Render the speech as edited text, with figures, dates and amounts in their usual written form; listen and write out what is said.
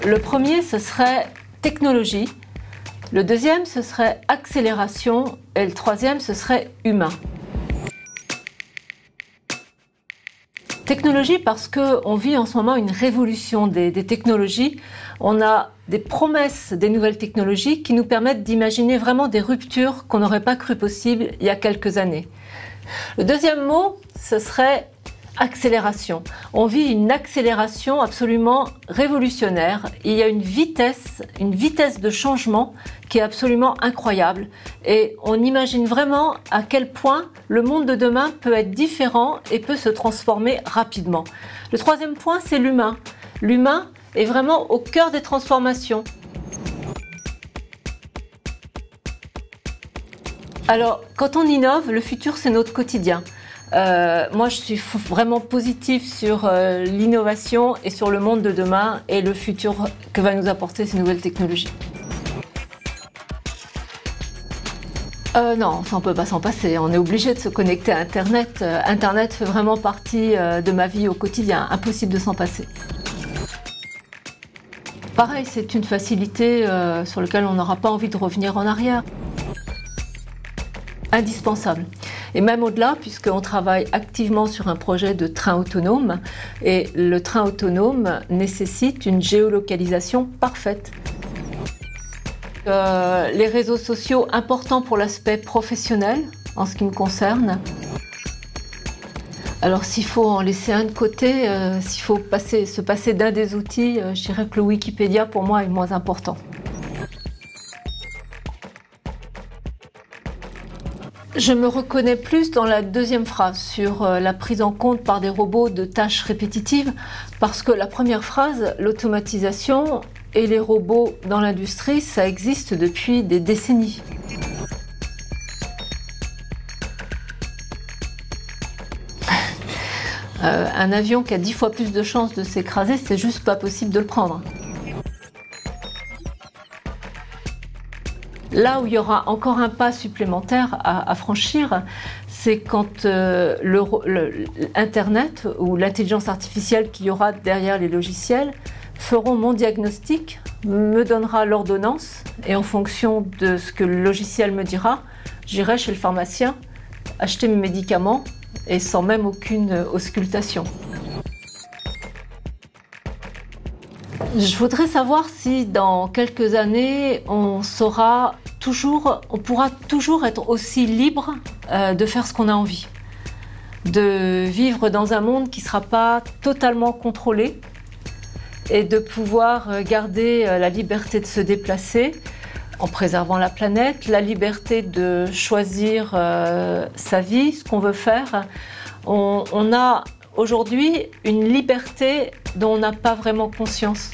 Le premier, ce serait technologie. Le deuxième, ce serait accélération. Et le troisième, ce serait humain. Technologie parce qu'on vit en ce moment une révolution des technologies. On a des promesses des nouvelles technologies qui nous permettent d'imaginer vraiment des ruptures qu'on n'aurait pas cru possibles il y a quelques années. Le deuxième mot, ce serait accélération. On vit une accélération absolument révolutionnaire. Il y a une vitesse de changement qui est absolument incroyable. Et on imagine vraiment à quel point le monde de demain peut être différent et peut se transformer rapidement. Le troisième point, c'est l'humain. L'humain est vraiment au cœur des transformations. Alors, quand on innove, le futur, c'est notre quotidien. Moi, je suis vraiment positive sur l'innovation et sur le monde de demain et le futur que va nous apporter ces nouvelles technologies. Non, ça on ne peut pas s'en passer. On est obligé de se connecter à Internet. Internet fait vraiment partie de ma vie au quotidien. Impossible de s'en passer. Pareil, c'est une facilité sur laquelle on n'aura pas envie de revenir en arrière. Indispensable. Et même au-delà, puisqu'on travaille activement sur un projet de train autonome, et le train autonome nécessite une géolocalisation parfaite. Les réseaux sociaux, importants pour l'aspect professionnel, en ce qui me concerne. Alors s'il faut en laisser un de côté, s'il faut se passer d'un des outils, je dirais que le Wikipédia, pour moi, est moins important. Je me reconnais plus dans la deuxième phrase sur la prise en compte par des robots de tâches répétitives, parce que la première phrase, l'automatisation et les robots dans l'industrie, ça existe depuis des décennies. Un avion qui a 10 fois plus de chances de s'écraser, c'est juste pas possible de le prendre. Là où il y aura encore un pas supplémentaire à franchir, c'est quand Internet ou l'intelligence artificielle qu'il y aura derrière les logiciels feront mon diagnostic, me donnera l'ordonnance et en fonction de ce que le logiciel me dira, j'irai chez le pharmacien acheter mes médicaments et sans même aucune auscultation. Je voudrais savoir si dans quelques années, on pourra toujours être aussi libre de faire ce qu'on a envie, de vivre dans un monde qui ne sera pas totalement contrôlé et de pouvoir garder la liberté de se déplacer en préservant la planète, la liberté de choisir sa vie, ce qu'on veut faire. On a aujourd'hui une liberté dont on n'a pas vraiment conscience.